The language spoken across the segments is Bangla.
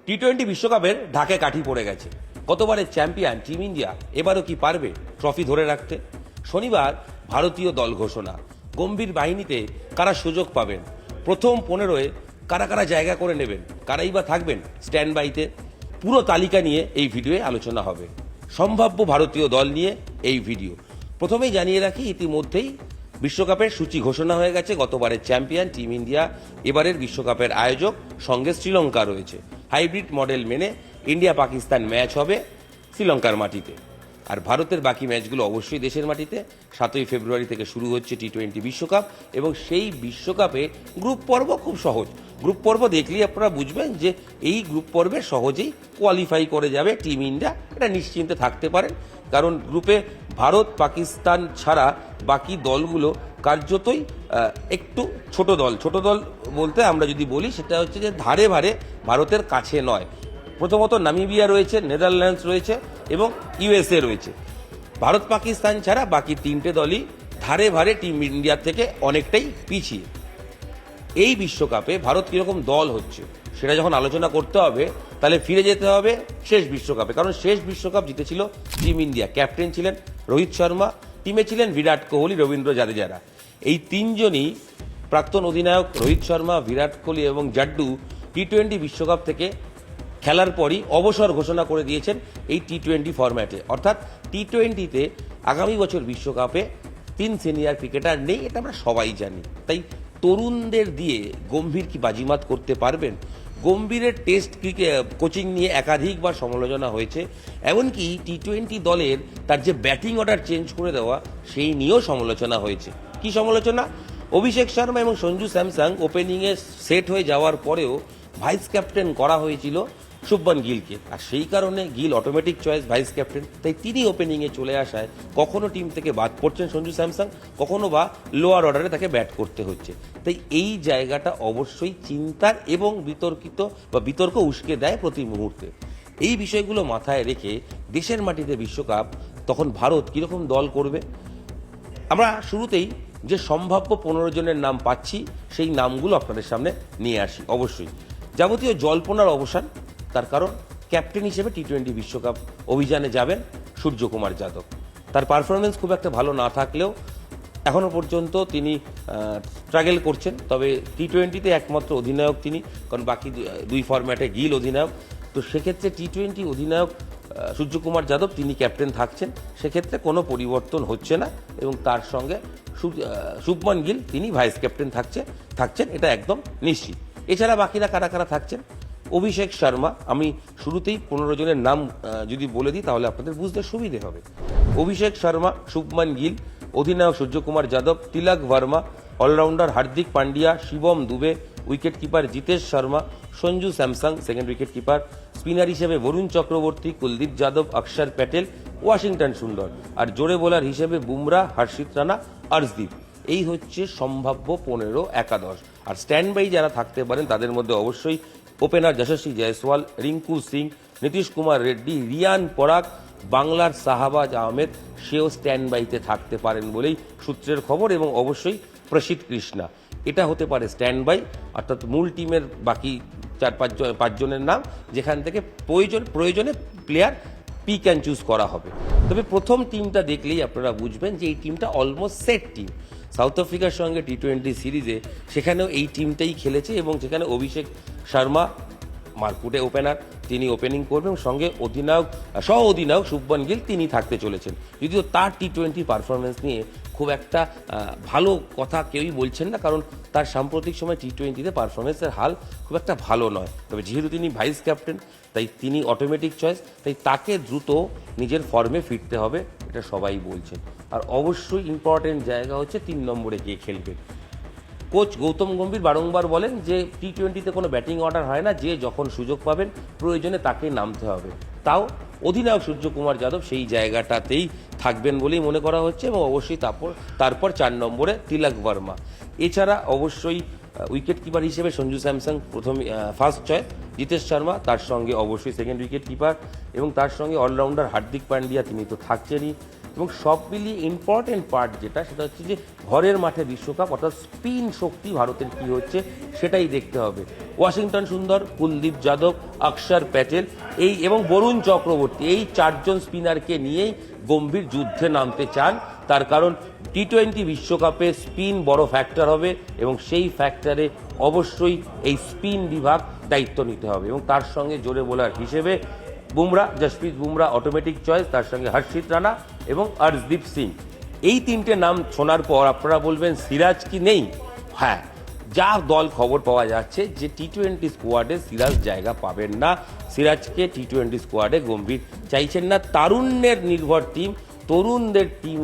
টি-20 বিশ্বকাপের ঢাকে কাঠি পড়ে গেছে। গতবারের চ্যাম্পিয়ন টিম ইন্ডিয়া এবারও কি পারবে ট্রফি ধরে রাখতে? শনিবার ভারতীয় দল ঘোষণা। গম্ভীর বাহিনীতে কারা সুযোগ পাবেন? প্রথম 15-এ কারা কারা জায়গা করে নেবেন? কারাই বা থাকবেন স্ট্যান্ড বাইতে? পুরো তালিকা নিয়ে এই ভিডিওয়ে আলোচনা হবে। সম্ভাব্য ভারতীয় দল নিয়ে এই ভিডিও। প্রথমেই জানিয়ে রাখি, ইতিমধ্যেই বিশ্বকাপের সূচি ঘোষণা হয়ে গেছে। গতবারের চ্যাম্পিয়ন টিম ইন্ডিয়া এবারের বিশ্বকাপের আয়োজক, সঙ্গে শ্রীলঙ্কা রয়েছে। হাইব্রিড মডেল মেনে ইন্ডিয়া পাকিস্তান ম্যাচ হবে শ্রীলঙ্কার মাটিতে, আর ভারতের বাকি ম্যাচগুলো অবশ্যই দেশের মাটিতে। 7ই ফেব্রুয়ারি থেকে শুরু হচ্ছে টি-20 বিশ্বকাপ, এবং সেই বিশ্বকাপে গ্রুপ পর্ব খুব সহজ। গ্রুপ পর্ব দেখলেই আপনারা বুঝবেন যে এই গ্রুপ পর্বে সহজেই কোয়ালিফাই করে যাবে টিম ইন্ডিয়া, এটা নিশ্চিন্তে থাকতে পারেন। কারণ গ্রুপে ভারত, পাকিস্তান ছাড়া বাকি দলগুলো কার্যতই একটু ছোট দল। ছোট দল বলতে আমরা যদি বলি, সেটা হচ্ছে যে ধারে ভারে ভারতের কাছে নয়। প্রথমত নামিবিয়া রয়েছে, নেদারল্যান্ডস রয়েছে এবং ইউএসএ রয়েছে। ভারত পাকিস্তান ছাড়া বাকি তিনটে দলই ধারে ভারে টিম ইন্ডিয়ার থেকে অনেকটাই পিছিয়ে। এই বিশ্বকাপে ভারত কীরকম দল হচ্ছে সেটা যখন আলোচনা করতে হবে, তাহলে ফিরে যেতে হবে শেষ বিশ্বকাপে। কারণ শেষ বিশ্বকাপ জিতেছিল টিম ইন্ডিয়া। ক্যাপ্টেন ছিলেন রোহিত শর্মা, টিমে ছিলেন বিরাট কোহলি, রবীন্দ্র জাদেজারা। এই তিনজনই প্রাক্তন অধিনায়ক রোহিত শর্মা, বিরাট কোহলি এবং জাড্ডু টি-20 বিশ্বকাপ থেকে খেলার পরই অবসর ঘোষণা করে দিয়েছেন এই টি-20 ফরম্যাটে। অর্থাৎ টি-20তে আগামী বছর বিশ্বকাপে 3 সিনিয়র ক্রিকেটার নেই, এটা আমরা সবাই জানি। তাই তরুণদের দিয়ে গম্ভীর কি বাজিমাত করতে পারবেন? গম্ভীরের টেস্ট ক্রিকেট কোচিং নিয়ে একাধিকবার সমালোচনা হয়েছে। এমনকি টি-20 দলের তার যে ব্যাটিং অর্ডার চেঞ্জ করে দেওয়া, সেই নিয়েও সমালোচনা হয়েছে। কি সমালোচনা? অভিষেক শর্মা এবং সঞ্জু স্যামসন ওপেনিংয়ে সেট হয়ে যাওয়ার পরেও ভাইস ক্যাপ্টেন করা হয়েছিল শুভমান গিলকে, আর সেই কারণে Gill automatic choice vice captain. তাই তিনি ওপেনিংয়ে চলে আসায় কখনো টিম থেকে বাদ পড়ছেন সঞ্জু স্যামসন, কখনো বা লোয়ার অর্ডারে তাকে ব্যাট করতে হচ্ছে। তাই এই জায়গাটা অবশ্যই চিন্তার এবং বিতর্ক উস্কে দেয় প্রতি মুহূর্তে। এই বিষয়গুলো মাথায় রেখে দেশের মাটিতে বিশ্বকাপ তখন ভারত কীরকম দল করবে? আমরা শুরুতেই যে সম্ভাব্য 15 জনের নাম পাচ্ছি, সেই নামগুলো আপনাদের সামনে নিয়ে আসি। অবশ্যই যাবতীয় জল্পনার অবসান, তার কারণ ক্যাপ্টেন হিসেবে টি-20 বিশ্বকাপ অভিযানে যাবেন সূর্যকুমার যাদব। তার পারফরমেন্স খুব একটা ভালো না থাকলেও এখনও পর্যন্ত তিনি স্ট্রাগল করছেন। তবে টি-20তে একমাত্র অধিনায়ক তিনি, কারণ বাকি দুই ফরম্যাটে গিল অধিনায়ক। তো সেক্ষেত্রে টি-20 অধিনায়ক সূর্যকুমার যাদব তিনি ক্যাপ্টেন থাকছেন, সেক্ষেত্রে কোনো পরিবর্তন হচ্ছে না। এবং তার সঙ্গে শুভমান গিল তিনি ভাইস ক্যাপ্টেন থাকছেন, এটা একদম নিশ্চিত। এছাড়া বাকিরা কারা কারা থাকছেন? অভিষেক শর্মা, আমি শুরুতেই 15 জনের নাম যদি বলে দিই তাহলে আপনাদের বুঝতে সুবিধে হবে। অভিষেক শর্মা, শুভমান গিল, অধিনায়ক Suryakumar Yadav, Tilak Varma, allrounder Hardik Pandya, Shivam Dube, wicket keeper Jitesh Sharma, Sanju Samson second wicket keeper, spinner হিসেবে বরুণ চক্রবর্তী, কুলদীপ যাদব, অক্ষর প্যাটেল, ওয়াশিংটন সুন্দর, আর জোরে বোলার হিসেবে বুমরা, হর্ষিত রানা, অর্শদীপ। এই হচ্ছে সম্ভাব্য 15 একাদশ। আর স্ট্যান্ড বাই যারা থাকতে পারেন তাদের মধ্যে অবশ্যই ওপেনার যশস্বী জয়সওয়াল, রিঙ্কু সিং, নীতিশ কুমার রেড্ডি, রিয়ান পরাগ, বাংলার শাহবাজ আহমেদ, সেও স্ট্যান্ড বাইতে থাকতে পারেন বলেই সূত্রের খবর। এবং অবশ্যই প্রসিদ্ধ কৃষ্ণা, এটা হতে পারে স্ট্যান্ড বাই, অর্থাৎ মূল টিমের বাকি 4-5 জনের নাম, যেখান থেকে প্রয়োজনে প্লেয়ার পিক অ্যান্ড চুজ করা হবে। তবে প্রথম টিমটা দেখলেই আপনারা বুঝবেন যে এই টিমটা অলমোস্ট সেট টিম। সাউথ আফ্রিকার সঙ্গে টি-20 সিরিজে সেখানেও এই টিমটাই খেলেছে, এবং সেখানে অভিষেক শর্মা মারকুটে ওপেনার, তিনি ওপেনিং করবেন, সঙ্গে সহ অধিনায়ক শুভমান গিল তিনি থাকতে চলেছেন। যদিও তার টি-20 পারফরমেন্স নিয়ে খুব একটা ভালো কথা কেউই বলছেন না, কারণ তার সাম্প্রতিক সময় টি-20তে পারফরমেন্সের হাল খুব একটা ভালো নয়। তবে যেহেতু তিনি ভাইস ক্যাপ্টেন, তাই তিনি অটোমেটিক চয়েস, তাই তাকে দ্রুত নিজের ফর্মে ফিরতে হবে, এটা সবাই বলছেন। আর অবশ্যই ইম্পর্টেন্ট জায়গা হচ্ছে 3 নম্বরে কে খেলবে। কোচ গৌতম গম্ভীর বারংবার বলেন যে টি-20তে কোনো ব্যাটিং অর্ডার হয় না, যে যখন সুযোগ পাবেন প্রয়োজনে তাকেই নামতে হবে। তাও অধিনায়ক সূর্যকুমার যাদব সেই জায়গাটাতেই থাকবেন বলেই মনে করা হচ্ছে। এবং অবশ্যই তারপর 4 নম্বরে তিলক ভার্মা। এছাড়া অবশ্যই উইকেট কিপার হিসেবে Sanju Samson first choice, Jitesh Sharma তার সঙ্গে অবশ্যই সেকেন্ড উইকেট কিপার, এবং তার সঙ্গে অলরাউন্ডার হার্দিক পান্ডিয়া তিনি তো থাকছেনই। এবং সব মিলিয়ে ইম্পর্টেন্ট পার্ট যেটা, সেটা হচ্ছে যে ঘরের মাঠে বিশ্বকাপ, অর্থাৎ স্পিন শক্তি ভারতের কী হচ্ছে সেটাই দেখতে হবে। ওয়াশিংটন সুন্দর, কুলদীপ যাদব, অক্ষর প্যাটেল এবং বরুণ চক্রবর্তী, এই 4 জন স্পিনারকে নিয়েই গম্ভীর যুদ্ধে নামতে চান। তার কারণ টি-20 বিশ্বকাপে স্পিন বড় ফ্যাক্টর হবে এবং সেই ফ্যাক্টরে অবশ্যই এই স্পিন বিভাগ দায়িত্ব নিতে হবে। এবং তার সঙ্গে জোরে বোলার হিসেবে বুমরা, জসপ্রীত বুমরা অটোমেটিক চয়েস, তার সঙ্গে হর্ষিত রানা এবং অর্শদীপ সিং। এই 3টে নাম শোনার পর আপনারা বলবেন সিরাজ কি নেই? হ্যাঁ, যা দল খবর পাওয়া যাচ্ছে যে টি-20 স্কোয়াডে সিরাজ জায়গা পাবেন না। সিরাজকে টি-20 স্কোয়াডে গম্ভীর চাইছেন না। তারুণ্যের নির্ভর টিম, তরুণদের টিম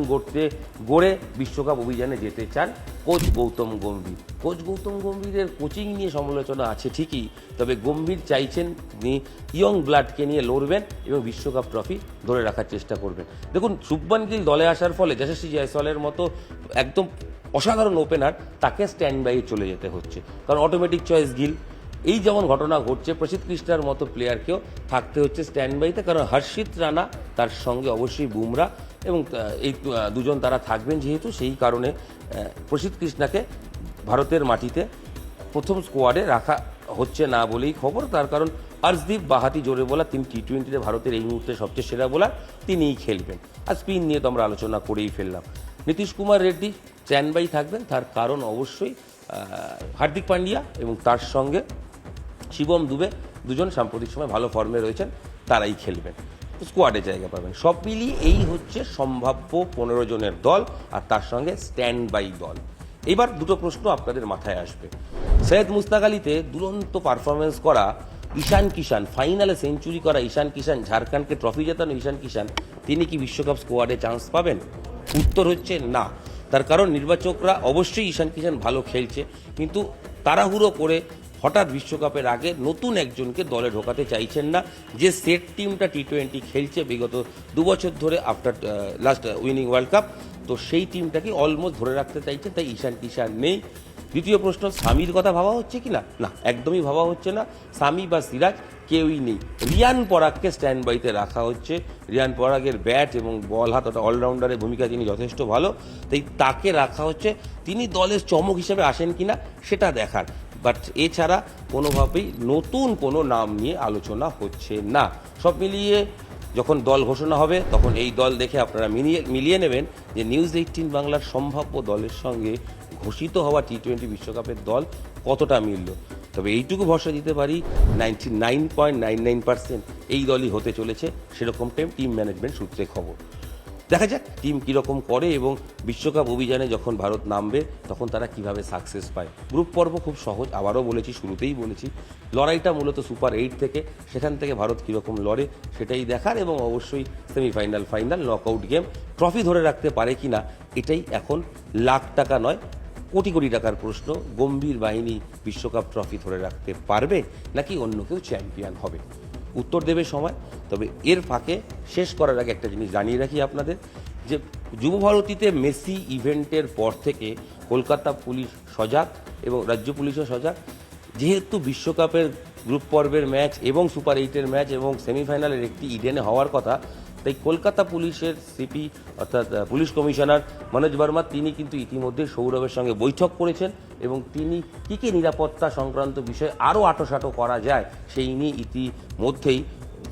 গড়ে বিশ্বকাপ অভিযানে যেতে চান coach Gautam Gambhir. Coach Gautam গম্ভীরের coaching নিয়ে সমালোচনা আছে ঠিকই, তবে গম্ভীর চাইছেন তিনি ইয়ং ব্লাডকে নিয়ে লড়বেন এবং বিশ্বকাপ ট্রফি ধরে রাখার চেষ্টা করবেন। দেখুন, শুভমান গিল দলে আসার ফলে যশস্বী জয়সওয়ালের মতো একদম অসাধারণ ওপেনার তাকে স্ট্যান্ড বাই চলে যেতে হচ্ছে, কারণ অটোমেটিক চয়েস গিল। এই যেমন ঘটনা ঘটছে, প্রসিদ্ধ কৃষ্ণার মতো প্লেয়ারকেও থাকতে হচ্ছে স্ট্যান্ড বাইতে, কারণ হর্ষিত রানা, তার সঙ্গে অবশ্যই বুমরা এবং এই দুজন তারা থাকবেন যেহেতু, সেই কারণে প্রসিদ্ধ কৃষ্ণাকে ভারতের মাটিতে প্রথম স্কোয়াডে রাখা হচ্ছে না বলেই খবর। তার কারণ অর্শদীপ বাহাতি জোরে বোলার, তিনি টি-20-তে ভারতের এই মুহূর্তে সবচেয়ে সেরা বোলার, তিনিই খেলবেন। আর স্পিন নিয়ে তো আমরা আলোচনা করেই ফেললাম। নীতিশ কুমার রেড্ডি স্ট্যান্ড বাই থাকবেন, তার কারণ অবশ্যই হার্দিক পান্ডিয়া এবং তার সঙ্গে শিবম দুবে, দুজন সাম্প্রতিক সময় ভালো ফর্মে রয়েছেন, তারাই খেলবেন, স্কোয়াডে জায়গা পাবেন। সব মিলিয়ে এই হচ্ছে সম্ভাব্য 15 জনের দল, আর তার সঙ্গে স্ট্যান্ড বাই দল। এবার দুটো প্রশ্ন আপনাদের মাথায় আসবে। সৈয়দ মুস্তাক আলীতে দুরন্ত পারফরমেন্স করা ঈশান কিষান, ফাইনালে সেঞ্চুরি করা ঈশান কিষান, ঝাড়খণ্ডকে ট্রফি জেতানো ঈশান কিষান, তিনি কি বিশ্বকাপ স্কোয়াডে চান্স পাবেন? উত্তর হচ্ছে না। তার কারণ নির্বাচকরা অবশ্যই ঈশান কিষান ভালো খেলছে, কিন্তু তাড়াহুড়ো করে হঠাৎ বিশ্বকাপের আগে নতুন একজনকে দলে ঢোকাতে চাইছেন না। যে সেট টিমটা টি-20 খেলছে বিগত 2 বছর ধরে after last winning world cup, তো সেই টিমটাকে অলমোস্ট ধরে রাখতে চাইছে, তাই ঈশান কিষান নেই। দ্বিতীয় প্রশ্ন, সামির কথা ভাবা হচ্ছে কি না? না, একদমই ভাবা হচ্ছে না। সামি বা সিরাজ কেউই নেই। রিয়ান পরাগকে স্ট্যান্ড বাইতে রাখা হচ্ছে। রিয়ান পরাগের ব্যাট এবং বল হাত, অর্থাৎ অলরাউন্ডারের ভূমিকা তিনি যথেষ্ট ভালো, তাই তাকে রাখা হচ্ছে। তিনি দলের চমক হিসেবে আসেন কিনা সেটা দেখার, বাট এছাড়া কোনোভাবেই নতুন কোনো নাম নিয়ে আলোচনা হচ্ছে না। সব মিলিয়ে যখন দল ঘোষণা হবে তখন এই দল দেখে আপনারা মিলিয়ে নেবেন যে নিউজ 18 বাংলার সম্ভাব্য দলের সঙ্গে ঘোষিত হওয়া টি-20 বিশ্বকাপের দল কতটা মিলল। তবে এইটুকু ভরসা দিতে পারি, 99.99% এই দলই হতে চলেছে, সেরকম টিম ম্যানেজমেন্ট সূত্রে খবর। দেখা যাক টিম কীরকম করে এবং বিশ্বকাপ অভিযানে যখন ভারত নামবে তখন তারা কিভাবে সাকসেস পায়। গ্রুপ পর্ব খুব সহজ, আবারও বলেছি, শুরুতেই বলেছি, লড়াইটা মূলত সুপার 8 থেকে, সেখান থেকে ভারত কীরকম লড়ে সেটাই দেখার, এবং অবশ্যই semifinal, final, knockout game, trophy ধরে রাখতে পারে কি না এটাই এখন লাখ টাকা নয় কোটি কোটি টাকার প্রশ্ন। গম্ভীর বাহিনী বিশ্বকাপ ট্রফি ধরে রাখতে পারবে নাকি অন্য কেউ চ্যাম্পিয়ন হবে? উত্তর দেবে সময়। তবে এর ফাঁকে শেষ করার আগে একটা জিনিস জানিয়ে রাখি আপনাদের, যে যুবভারতীতে মেসি ইভেন্টের পর থেকে কলকাতা পুলিশ সজাগ এবং রাজ্য পুলিশও সজাগ। যেহেতু বিশ্বকাপের গ্রুপ পর্বের ম্যাচ এবং সুপার 8-এর ম্যাচ এবং সেমিফাইনালের একটি ইডেনে হওয়ার কথা, তাই কলকাতা পুলিশের সিপি অর্থাৎ পুলিশ কমিশনার মনোজ বর্মা, তিনি কিন্তু ইতিমধ্যে সৌরভের সঙ্গে বৈঠক করেছেন এবং তিনি কী কী নিরাপত্তা সংক্রান্ত বিষয়ে আরও আঁটোসাঁটো করা যায় সেই নিয়ে ইতিমধ্যেই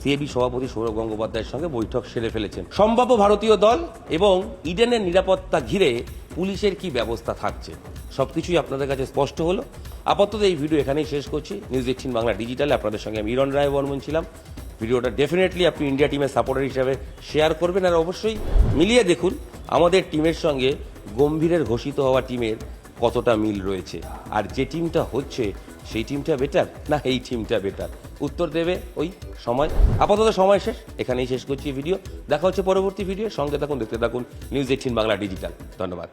সিএবি সভাপতি সৌরভ গঙ্গোপাধ্যায়ের সঙ্গে বৈঠক সেরে ফেলেছেন। সম্ভাব্য ভারতীয় দল এবং ইডেনের নিরাপত্তা ঘিরে পুলিশের কি ব্যবস্থা থাকছে সবকিছুই আপনাদের কাছে স্পষ্ট হলো। আপাতত এই ভিডিও এখানেই শেষ করছি। নিউজ 18 বাংলা ডিজিটালে আপনাদের সঙ্গে আমি ইরণ রায় বর্মন ছিলাম। ভিডিওটা ডেফিনেটলি আপনি ইন্ডিয়া টিমের সাপোর্টার হিসাবে শেয়ার করবেন, আর অবশ্যই মিলিয়ে দেখুন আমাদের টিমের সঙ্গে গম্ভীরের ঘোষিত হওয়া টিমের কতটা মিল রয়েছে, আর যে টিমটা হচ্ছে সেই টিমটা বেটার না এই টিমটা বেটার। উত্তর দেবে ওই সময়। আপাতত সময় শেষ, এখানেই শেষ করছি ভিডিও। দেখা হচ্ছে পরবর্তী ভিডিও। সঙ্গে থাকুন, দেখতে থাকুন নিউজ 18 বাংলা ডিজিটাল। ধন্যবাদ।